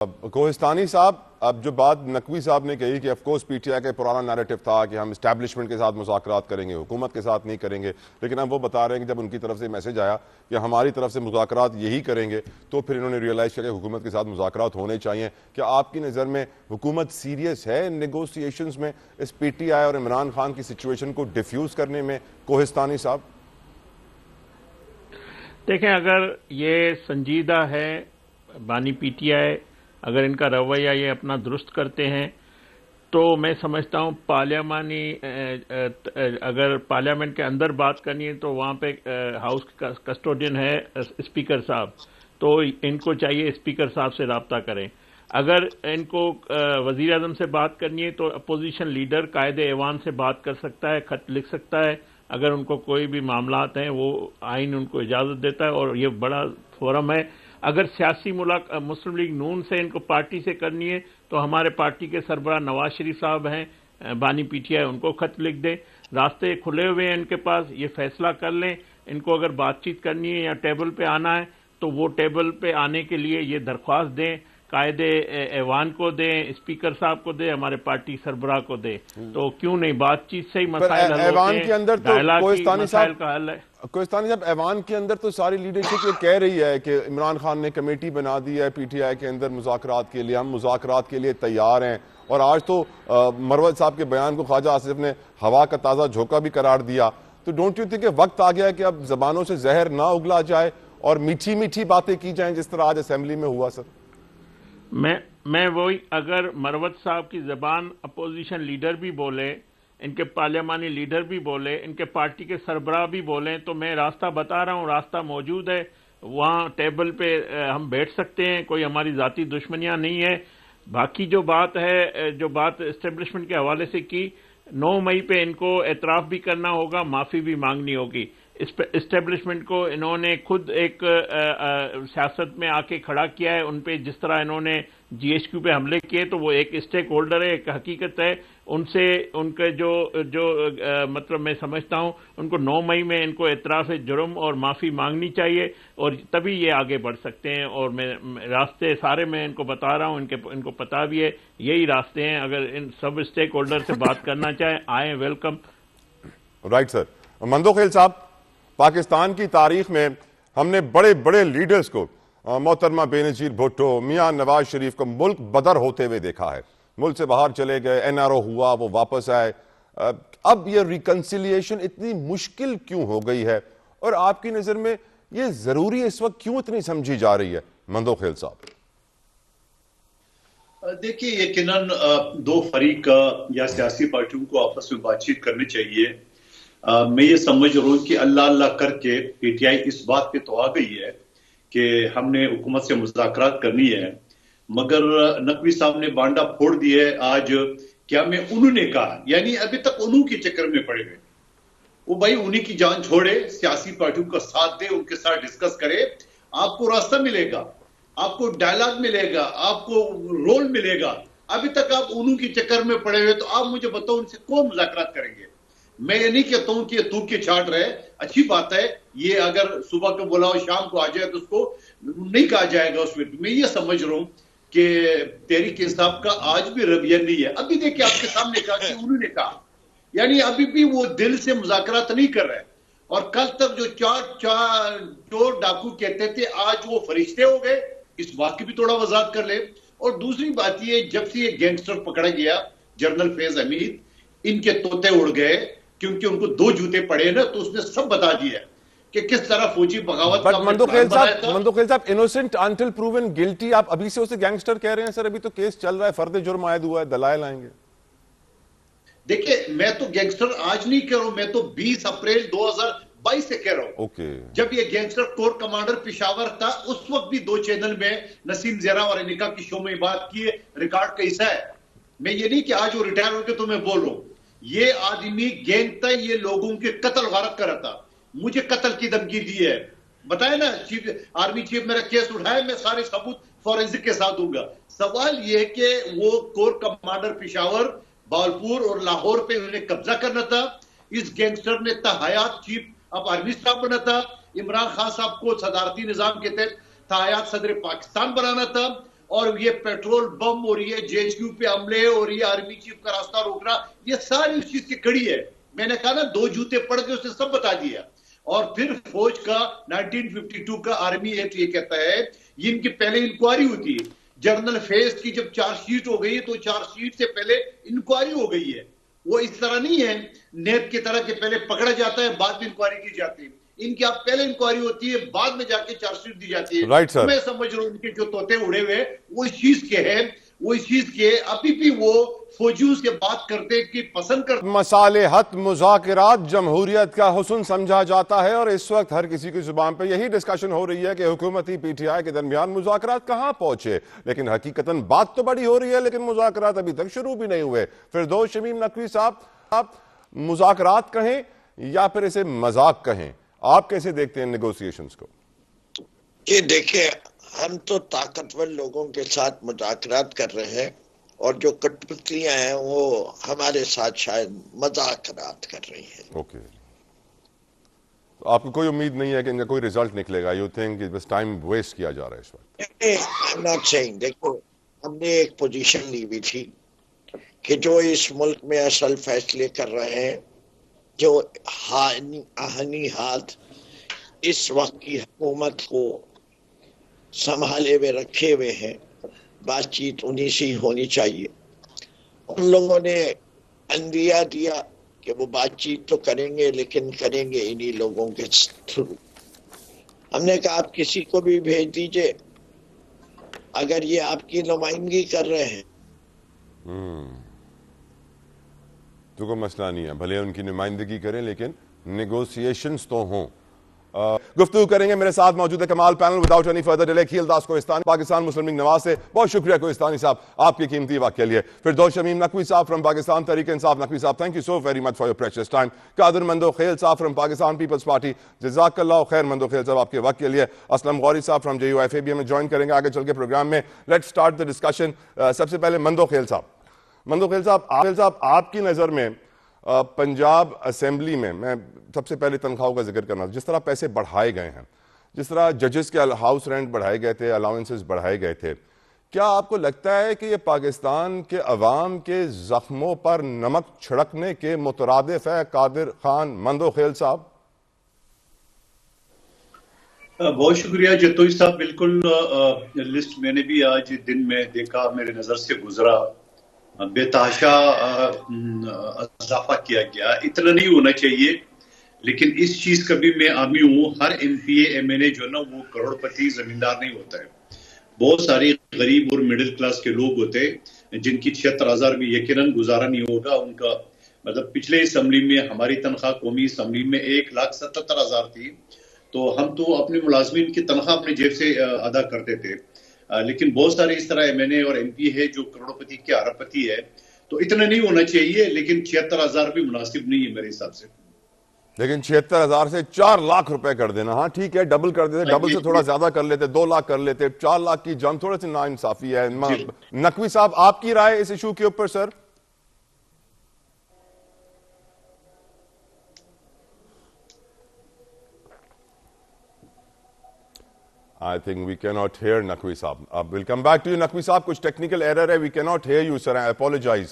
कोहिस्तानी साहब, अब जो बात नकवी साहब ने कही कि ऑफकोर्स पीटीआई का पुराना नैरेटिव था कि हम इस्टेब्लिशमेंट के साथ मुज़ाकरात करेंगे, हुकूमत के साथ नहीं करेंगे, लेकिन अब वो बता रहे हैं कि जब उनकी तरफ से मैसेज आया कि हमारी तरफ से मुज़ाकरात यही करेंगे, तो फिर इन्होंने रियलाइज़ किया कि हुकूमत के साथ मुज़ाकरात होने चाहिए। क्या आपकी नज़र में हुकूमत सीरियस है नेगोशिएशंस में इस पीटीआई और इमरान खान की सिचुएशन को डिफ्यूज़ करने में? कोहिस्तानी साहब देखें, अगर ये संजीदा है बानी पीटीआई, अगर इनका रवैया ये अपना दुरुस्त करते हैं तो मैं समझता हूँ पार्लियामानी अगर पार्लियामेंट के अंदर बात करनी है तो वहाँ पे हाउस कस्टोडियन है स्पीकर साहब, तो इनको चाहिए स्पीकर साहब से रब्ता करें। अगर इनको वजीर आजम से बात करनी है तो अपोजिशन लीडर कायदे ऐवान से बात कर सकता है, खत लिख सकता है। अगर उनको कोई भी मामलात हैं वो आइन उनको इजाज़त देता है और ये बड़ा फोरम है। अगर सियासी मुस्लिम लीग नून से इनको पार्टी से करनी है तो हमारे पार्टी के सरबराह नवाज शरीफ साहब हैं बानी पीटीआई, उनको खत लिख दें। रास्ते खुले हुए हैं इनके पास, ये फैसला कर लें। इनको अगर बातचीत करनी है या टेबल पे आना है तो वो टेबल पे आने के लिए ये दरख्वास्त दें, कायदे ऐवान को दें, स्पीकर साहब को दें, हमारे पार्टी सरबराह को दें। तो क्यों नहीं, बातचीत से ही मसाइल हल होते हैं, के अंदर तो कोहिस्तानी साहब का हल है। कोहिस्तानी साहब, ऐवान के अंदर तो सारी लीडरशिप ये कह रही है कि इमरान खान ने कमेटी बना दी है पीटीआई के अंदर मुज़ाकरात के लिए, हम मुज़ाकरात के लिए तैयार हैं। और आज तो मरवत साहब के बयान को ख्वाजा आसिफ ने हवा का ताज़ा झोंका भी करार दिया। तो डोंट यू थिंक वक्त आ गया है कि अब जबानों से जहर ना उगला जाए और मीठी मीठी बातें की जाएं जिस तरह आज असेंबली में हुआ? सर मैं वही, अगर मरवत साहब की जबान अपोजिशन लीडर भी बोले, इनके पार्लियामानी लीडर भी बोले, इनके पार्टी के सरबराह भी बोले, तो मैं रास्ता बता रहा हूँ, रास्ता मौजूद है। वहाँ टेबल पे हम बैठ सकते हैं, कोई हमारी जाती दुश्मनियाँ नहीं है। बाकी जो बात है, जो बात इस्टेब्लिशमेंट के हवाले से की, 9 मई पे इनको एतराफ़ भी करना होगा, माफ़ी भी मांगनी होगी। इस्टेब्लिशमेंट को इन्होंने खुद एक सियासत में आके खड़ा किया है। उन पे जिस तरह इन्होंने जीएचक्यू पे हमले किए, तो वो एक स्टेक होल्डर है, एक हकीकत है। उनसे उनके जो मतलब मैं समझता हूँ उनको 9 मई में इनको एतराफ़ जुर्म और माफ़ी मांगनी चाहिए और तभी ये आगे बढ़ सकते हैं। और मैं रास्ते सारे मैं इनको बता रहा हूँ, इनको पता भी है यही रास्ते हैं। अगर इन सब स्टेक होल्डर से बात करना चाहें, आए, वेलकम। Right sir. मंदोखेल साहब, पाकिस्तान की तारीख में हमने बड़े बड़े लीडर्स को, मोहतरमा बेनजीर भुट्टो, मियां नवाज शरीफ को मुल्क बदर होते हुए देखा है। मुल्क से बाहर चले गए, एनआरओ हुआ, वो वापस आए। अब ये रिकंसिलिएशन इतनी मुश्किल क्यों हो गई है और आपकी नजर में ये जरूरी इस वक्त क्यों इतनी समझी जा रही है? मंदोखेल साहब देखिए, यकीनन दो फरीक या सियासी पार्टियों को आपस में बातचीत करनी चाहिए। मैं ये समझ रहा हूं कि अल्लाह अल्लाह करके पीटीआई इस बात पे तो आ गई है कि हमने हुकूमत से मुज़ाकरात करनी है, मगर नकवी साहब ने बांडा फोड़ दिया है। आज क्या मैं उन्होंने कहा, यानी अभी तक उन्हों के चक्कर में पड़े हुए। वो भाई उन्हीं की जान छोड़े, सियासी पार्टियों का साथ दे, उनके साथ डिस्कस करे, आपको रास्ता मिलेगा, आपको डायलॉग मिलेगा, आपको रोल मिलेगा। अभी तक आप उन्हों के चक्कर में पड़े हुए, तो आप मुझे बताओ उनसे कौन मुज़ाकरात करेंगे? मैं ये नहीं कहता हूं कि ये तूक के छाट रहे, अच्छी बात है। ये अगर सुबह को बुलाओ शाम को आ जाए तो उसको नहीं कहा जाएगा उसमें। मैं ये समझ रहा हूं कि तहरीक इंसाफ का आज भी रवैया नहीं है। अभी देखिए, आपके सामने कहा कि उन्होंने कहा, यानी अभी भी वो दिल से मुज़ाकरात नहीं कर रहे। और कल तक जो चोर डाकू कहते थे, आज वो फरिश्ते हो गए। इस बात की भी थोड़ा वजाहत कर ले। और दूसरी बात ये, जब से ये गैंगस्टर पकड़ा गया जनरल फैज हमीद, इनके तोते उड़ गए, क्योंकि उनको 2 जूते पड़े ना, तो उसने सब बता दिया कि किस तरह फौजी बगावत का मंदोखेल साहब, इनोसेंट अंटिल प्रूवन गिल्टी, आप अभी से उसे गैंगस्टर कह रहे हैं? सर, अभी तो केस चल रहा है, फर्द जुर्म आयद हुआ है, दलाइल आएंगे। देखिए, मैं तो गैंगस्टर आज नहीं कह रहा हूं, मैं तो 20 अप्रैल 2022 से कह रहा हूं। जब ये गैंगस्टर कोर कमांडर पेशावर था, उस वक्त भी 2 चैनल में नसीम ज़ेरा और अनिका की शो में बात की है, रिकॉर्ड कैसा है। मैं ये नहीं कि आज वो रिटायर होकर तो मैं बोल रहा हूं। ये आदमी गैंग था, ये लोगों के कत्ल गारत कर रहा था, मुझे कत्ल की धमकी दी है, बताया ना, आर्मी चीफ मेरा केस उठाया, मैं सारे सबूत फॉरेंसिक के साथ दूंगा। सवाल यह है कि वो कोर कमांडर पेशावर, बावलपुर और लाहौर पे उन्हें कब्जा करना था। इस गैंगस्टर ने तहयात चीफ ऑफ आर्मी स्टाफ बना था। इमरान खान साहब को सदारती निजाम के तहत तहयात सदर पाकिस्तान बनाना था और ये पेट्रोल बम और ये जेएचक्यू पे हमले और ये आर्मी चीफ का रास्ता रोकना, ये सारी उस चीज की कड़ी है। मैंने कहा ना, 2 जूते पढ़ के उसने सब बता दिया। और फिर फौज का 1952 का आर्मी एक्ट ये कहता है, ये इनकी पहले इंक्वायरी होती है। जनरल फेस्ट की जब चार्जशीट हो गई है तो चार्जशीट से पहले इंक्वायरी हो गई है। वो इस तरह नहीं है नेप की तरह के पहले पकड़ा जाता है बाद में इंक्वायरी की जाती है। इनकी आप पहले इंक्वायरी होती है, बाद में जाके चार्जशीट दी जाती है। राइट सर, मैं समझ रहा हूं इनके जो तोते उड़े हुए वो इस चीज के हैं, वो इस चीज के अभी भी वो फौजियों से बात करते कि पसंद करते। मसालेहत मुज़ाकरात जमहूरियत का हुस्न समझा जाता है और इस वक्त हर किसी की जुबान पर यही डिस्कशन हो रही है कि हुकूमती पीटीआई के दरमियान मुज़ाकरात कहां पहुंचे। लेकिन हकीकतन बात तो बड़ी हो रही है, लेकिन मुज़ाकरात अभी तक शुरू भी नहीं हुए। फिरदौस शमीम नकवी साहब, आप मुज़ाकरात कहें या फिर इसे मजाक कहें, आप कैसे देखते हैं नेगोशिएशंस को? ये देखिए, हम तो ताकतवर लोगों के साथ मुज़ाकरात कर रहे हैं और जो कठपुतलियां हैं वो हमारे साथ शायद मज़ाकरात कर रही हैं। ओके, तो आपको कोई उम्मीद नहीं है कि इनका कोई रिजल्ट निकलेगा? यू थिंक बस टाइम वेस्ट किया जा रहा है इस वक्त? आई एम नॉट सेइंग, देखो हमने एक पोजीशन ली हुई थी कि जो इस मुल्क में असल फैसले कर रहे हैं, जो आहनी हाथ इस वक्त की हुकूमत को संभाले हुए रखे हुए हैं, बातचीत उन्हीं से होनी चाहिए। उन लोगों ने अंदिया दिया कि वो बातचीत तो करेंगे, लेकिन करेंगे इन्हीं लोगों के थ्रू। हमने कहा आप किसी को भी भेज दीजिए, अगर ये आपकी नुमाइंदगी कर रहे हैं तो कोई मसला नहीं है, भले उनकी नुमाइंदगी करें लेकिन नेगोशिएशंस तो हों। गुफ्तगू करेंगे, मेरे साथ मौजूद है कमाल panel. Without any further delay, Khealdas Kohistani, Pakistan Muslim League Nawaz से बहुत शुक्रिया कोहिस्तानी साहब आपके कीमती वक्त के लिए। फिरदौस शमीम नकवी साहब फ्रॉम पाकिस्तान तहरीक इंसाफ नकवी साहब, thank you so very much for your precious time. Qadir Mandokhel साहब फ्रॉम पाकिस्तान पीपल्स पार्टी, जज़ाकल्लाह खैर मंदोखेल साहब आपके वक्त के लिए। असलम गौरी साहब फ्रॉम JUIF भी हमें ज्वाइन करेंगे आगे चल के प्रोग्राम में। Let's start the discussion. सबसे पहले मंदोखेल साहब, आपकी नजर में पंजाब असेंबली में, मैं सबसे पहले तनख्वाहों का जिक्र करना, जिस तरह पैसे बढ़ाए गए हैं, जिस तरह जजेस के हाउस रेंट बढ़ाए गए थे, अलाउंसेस बढ़ाए गए थे, क्या आपको लगता है कि ये पाकिस्तान के अवाम के जख्मों पर नमक छिड़कने के मुतरादिफ है? कादिर खान मंदोखेल साहब। बहुत शुक्रिया जतोई साहब। बिल्कुल, लिस्ट मैंने भी आज दिन में देखा, मेरे नजर से गुजरा। बेतहाशा इजाफा किया गया, इतना नहीं होना चाहिए, लेकिन इस चीज का भी मैं आमी हूँ। हर MPA MNA जो ना वो करोड़पति जमींदार नहीं होता है। बहुत सारे गरीब और मिडिल क्लास के लोग होते हैं जिनकी 76,000 भी यकीनन गुजारा नहीं होगा उनका। मतलब पिछले असम्बली में हमारी तनख्वाह कौमी असम्बली में 1,77,000 थी, तो हम तो अपने मुलाजमीन की तनख्वाह अपने जेब से अदा करते थे। लेकिन बहुत सारे इस तरह MNA और MP है जो करोड़पति के अरबपति है, तो इतना नहीं होना चाहिए, लेकिन 76,000 भी मुनासिब नहीं है मेरे हिसाब से। लेकिन 76,000 से 4 लाख रुपए कर देना, हाँ ठीक है, डबल कर देते, डबल से थोड़ा ज्यादा कर लेते, 2 लाख कर लेते, 4 लाख की जम थोड़ी सी नाइंसाफी है। नकवी साहब, आपकी राय इस इशू के ऊपर? Sir, I think we cannot hear Naqvi साहब. We'll come back to you, Naqvi साहब. कुछ टेक्निकल एरर है, we cannot hear you, sir. I apologize.